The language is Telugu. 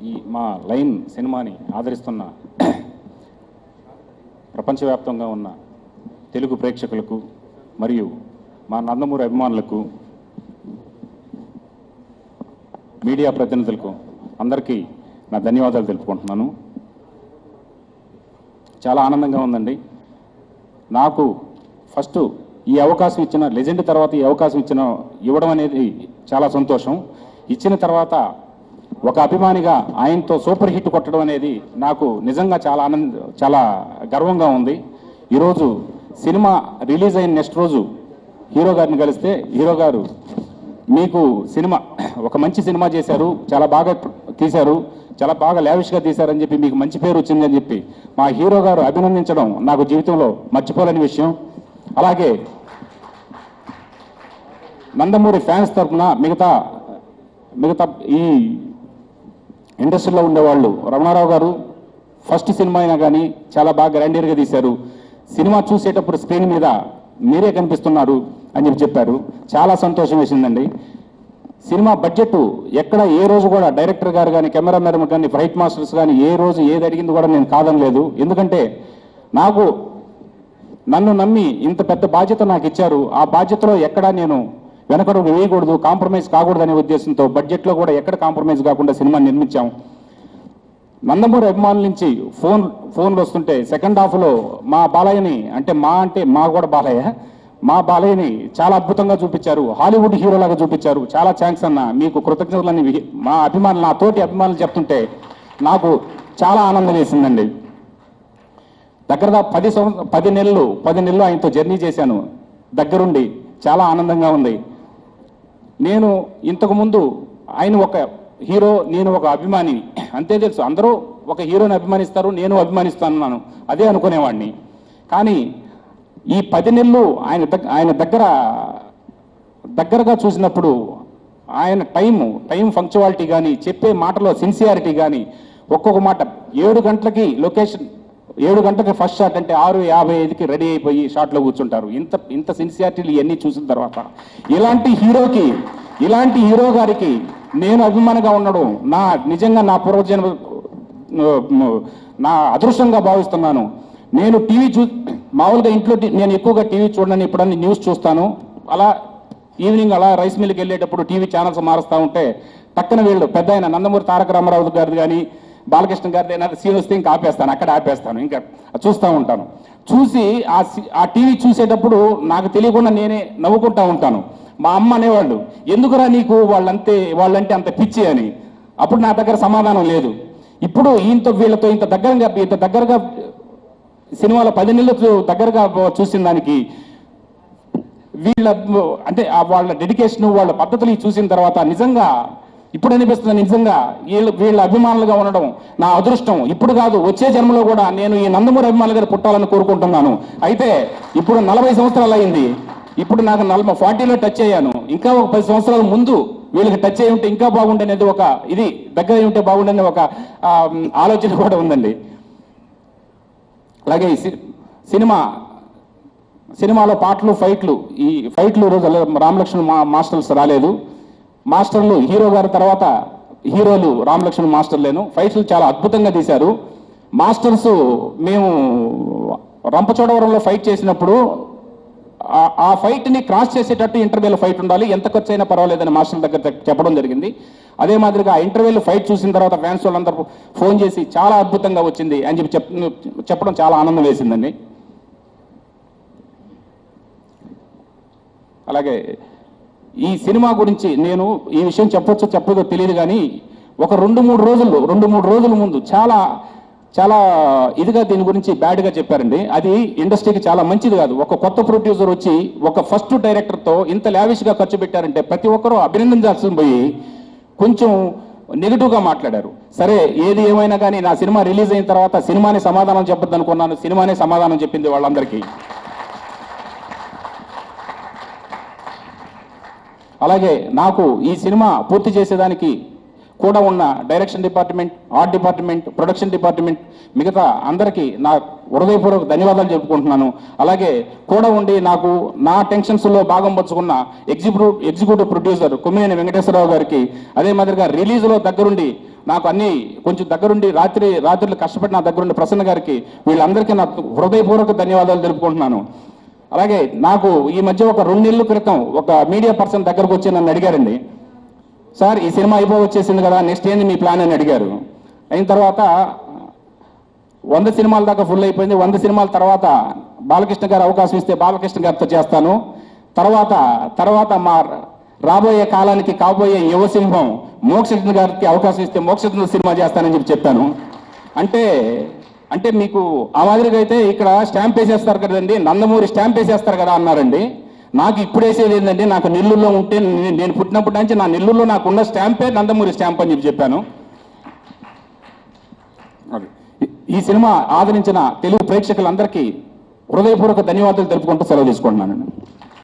ఈ మా లైన్ సినిమాని ఆదరిస్తున్న ప్రపంచవ్యాప్తంగా ఉన్న తెలుగు ప్రేక్షకులకు మరియు మా నందమూరి అభిమానులకు, మీడియా ప్రతినిధులకు అందరికీ నా ధన్యవాదాలు తెలుపుకుంటున్నాను. చాలా ఆనందంగా ఉందండి. నాకు ఫస్ట్ ఈ అవకాశం ఇచ్చిన లెజెండ్ తర్వాత ఈ అవకాశం ఇవ్వడం అనేది చాలా సంతోషం. ఇచ్చిన తర్వాత ఒక అభిమానిగా ఆయనతో సూపర్ హిట్ కొట్టడం అనేది నాకు నిజంగా చాలా గర్వంగా ఉంది. ఈరోజు సినిమా రిలీజ్ అయిన నెక్స్ట్ రోజు హీరో గారిని కలిస్తే, హీరో గారు మీకు సినిమా ఒక మంచి సినిమా చేశారు, చాలా బాగా తీశారు, చాలా బాగా లావిష్గా తీశారని చెప్పి మీకు మంచి పేరు వచ్చిందని చెప్పి మా హీరో గారు అభినందించడం నాకు జీవితంలో మర్చిపోలేని విషయం. అలాగే నందమూరి ఫ్యాన్స్ తరఫున మిగతా ఈ ఇండస్ట్రీలో ఉండేవాళ్ళు, రమణారావు గారు ఫస్ట్ సినిమా అయినా కానీ చాలా బాగా గ్రాండియర్గా తీశారు, సినిమా చూసేటప్పుడు స్క్రీన్ మీద మీరే కనిపిస్తున్నారు అని చెప్పారు. చాలా సంతోషం వేసిందండి. సినిమా బడ్జెట్ ఎక్కడ ఏ రోజు కూడా డైరెక్టర్ గారు కానీ, కెమెరామెన్ కానీ, ఫైట్ మాస్టర్స్ కానీ ఏ రోజు ఏది అడిగింది కూడా నేను కాదనలేదు. ఎందుకంటే నన్ను నమ్మి ఇంత పెద్ద బాధ్యత నాకు ఇచ్చారు. ఆ బాధ్యతలో ఎక్కడా నేను వెనకడుగు వేయకూడదు, కాంప్రమైజ్ కాకూడదు అనే ఉద్దేశంతో బడ్జెట్లో కూడా ఎక్కడ కాంప్రమైజ్ కాకుండా సినిమా నిర్మించాం. నందమూరి అభిమానుల నుంచి ఫోన్లు వస్తుంటే సెకండ్ హాఫ్లో మా బాలయ్యని అంటే మా కూడా మా బాలయ్యని చాలా అద్భుతంగా చూపించారు, హాలీవుడ్ హీరోలాగా చూపించారు. చాలా థ్యాంక్స్ అన్న, మీకు కృతజ్ఞతలని మా అభిమానులు, నా తోటి అభిమానులు చెప్తుంటే నాకు చాలా ఆనందం వేసిందండి. దగ్గరగా 10 నెలలు ఆయనతో జర్నీ చేశాను దగ్గరుండి. చాలా ఆనందంగా ఉంది. నేను ఇంతకుముందు ఆయన ఒక హీరో, నేను ఒక అభిమాని అంతే తెలుసు. అందరూ ఒక హీరోని అభిమానిస్తారు, నేను అభిమానిస్తాను అదే అనుకునేవాడిని. కానీ ఈ 10 నెలలు ఆయన దగ్గరగా చూసినప్పుడు ఆయన టైం ఫంక్చువాలిటీ కానీ, చెప్పే మాటలో సిన్సియారిటీ కానీ, ఒక్కొక్క మాట 7 గంటలకి లొకేషన్, 7 గంటలకి ఫస్ట్ షాట్ అంటే 6:55కి రెడీ అయిపోయి షాట్లో కూర్చుంటారు. ఇంత సిన్సియారిటీలు ఇవన్నీ చూసిన తర్వాత ఇలాంటి హీరో గారికి నేను అభిమానిగా ఉండడం నిజంగా నా పూర్వజన్మ నా అదృష్టంగా భావిస్తున్నాను. నేను మామూలుగా ఇంట్లో నేను ఎక్కువగా టీవీ చూడని, ఎప్పుడన్నా న్యూస్ చూస్తాను. అలా ఈవినింగ్ అలా రైస్ మిల్కి వెళ్ళేటప్పుడు టీవీ ఛానల్స్ మారుస్తూ ఉంటే టక్కన వీళ్ళు పెద్ద ఆయన నందమూరి తారక రామారావు గారిది కానీ, బాలకృష్ణ గారిది ఏదైనా సీన్ వస్తే ఇంకా ఆపేస్తాను, ఇంకా చూస్తూ ఉంటాను. చూసి ఆ టీవీ చూసేటప్పుడు నాకు తెలియకుండా నేనే నవ్వుకుంటూ ఉంటాను. మా అమ్మ అనేవాళ్ళు, ఎందుకురా నీకు వాళ్ళంటే అంత పిచ్చి అని. అప్పుడు నా దగ్గర సమాధానం లేదు. ఇప్పుడు వీళ్ళతో ఇంత దగ్గరగా సినిమాలో 10 నెలలు దగ్గరగా చూసిన దానికి వాళ్ళ డెడికేషన్, వాళ్ళ పద్ధతులు చూసిన తర్వాత నిజంగా ఇప్పుడు అనిపిస్తుంది, నిజంగా వీళ్ళ అభిమానులుగా ఉండడం నా అదృష్టం. ఇప్పుడు కాదు, వచ్చే జన్మలో కూడా నేను ఈ నందమూరి అభిమానులుగా పుట్టాలని కోరుకుంటున్నాను. అయితే ఇప్పుడు 40 సంవత్సరాలు అయింది. ఇప్పుడు నాకు 40లో టచ్ అయ్యాను. ఇంకా ఒక 10 సంవత్సరాల ముందు వీళ్ళకి టచ్ అయ్యి ఉంటే ఇంకా బాగుండేది, దగ్గర అయి ఉంటే బాగుండేది ఒక ఆలోచన కూడా ఉందండి. అలాగే సినిమాలో పాటలు, ఈ ఫైట్లు రోజు రామలక్ష్మణ్ మాస్టర్స్ రాలేదు. మాస్టర్లు హీరో గారి తర్వాత హీరోలు రామలక్ష్మణ్ మాస్టర్లేను. ఫైట్లు చాలా అద్భుతంగా తీశారు. మాస్టర్స్ మేము రంపచోడవరంలో ఫైట్ చేసినప్పుడు ఆ ఫైట్ని క్రాస్ చేసేటట్టు ఇంటర్వ్యూల ఫైట్ ఉండాలి, ఎంత ఖర్చు అయినా పర్వాలేదని మాస్టర్ దగ్గర చెప్పడం జరిగింది. అదే మాదిరిగా ఆ ఇంటర్వ్యూలో ఫైట్ చూసిన తర్వాత ఫ్యాన్స్ వాళ్ళందరూ ఫోన్ చేసి చాలా అద్భుతంగా వచ్చింది అని చెప్పడం చాలా ఆనందం వేసిందండి. అలాగే ఈ సినిమా గురించి నేను ఈ విషయం చెప్పదో తెలియదు కానీ ఒక 2-3 రోజుల ముందు చాలా ఇదిగా దీని గురించి బ్యాడ్గా చెప్పారండి. అది ఇండస్ట్రీకి చాలా మంచిది కాదు. ఒక కొత్త ప్రొడ్యూసర్ వచ్చి ఒక ఫస్ట్ డైరెక్టర్తో ఇంత లావిష్గా ఖర్చు పెట్టారంటే ప్రతి ఒక్కరూ అభినందించాల్సి పోయి కొంచెం నెగిటివ్గా మాట్లాడారు. సరే, ఏది ఏమైనా కానీ నా సినిమా రిలీజ్ అయిన తర్వాత సినిమానే సమాధానం చెప్పొద్దు అనుకున్నాను. సినిమానే సమాధానం చెప్పింది వాళ్ళందరికీ. అలాగే నాకు ఈ సినిమా పూర్తి చేసేదానికి కూడా ఉన్న direction department, art department, production department మిగతా అందరికీ నా హృదయపూర్వక ధన్యవాదాలు చెప్పుకుంటున్నాను. అలాగే కూడా ఉండి నాకు నా టెన్షన్స్లో భాగం పంచుకున్న ఎగ్జిక్యూటివ్ ప్రొడ్యూసర్ కొమ్మినేని వెంకటేశ్వరరావు గారికి, అదే మాదిరిగా రిలీజ్లో దగ్గరుండి నాకు అన్ని కొంచెం దగ్గరుండి రాత్రులు కష్టపడి నా దగ్గరుండి ప్రసన్న గారికి వీళ్ళందరికీ నా హృదయపూర్వక ధన్యవాదాలు తెలుపుకుంటున్నాను. అలాగే నాకు ఈ మధ్య ఒక 2 నెలల క్రితం ఒక మీడియా పర్సన్ దగ్గరకు వచ్చి నన్ను అడిగారండి, సార్ ఈ సినిమా వచ్చేసింది కదా, నెక్స్ట్ ఏంది మీ ప్లాన్ అని అడిగారు. అయిన తర్వాత 100 సినిమాల దాకా ఫుల్ అయిపోయింది. 100 సినిమాల తర్వాత బాలకృష్ణ గారు అవకాశం ఇస్తే బాలకృష్ణ గారితో చేస్తాను, తర్వాత మా రాబోయే కాలానికి కాబోయే యువసింహం మోక్షజ్ఞ గారికి అవకాశం ఇస్తే మోక్షజ్ఞ సినిమా చేస్తానని చెప్పాను. అంటే మీకు ఆ మాదిరిగా అయితే ఇక్కడ స్టాంప్ వేసేస్తారు కదండి, నందమూరి స్టాంప్ వేసేస్తారు కదా అన్నారండి. నాకు ఇప్పుడు వేసేది ఏంటంటే, నాకు నెల్లూరులో ఉంటే నేను పుట్టినప్పటి నుంచి నా నెల్లూరులో నాకున్న స్టాంపే నందమూరి స్టాంప్ అని చెప్పాను. ఈ సినిమా ఆదరించిన తెలుగు ప్రేక్షకులందరికీ హృదయపూర్వక ధన్యవాదాలు తెలుపుకుంటూ సెలవు తీసుకుంటున్నాను.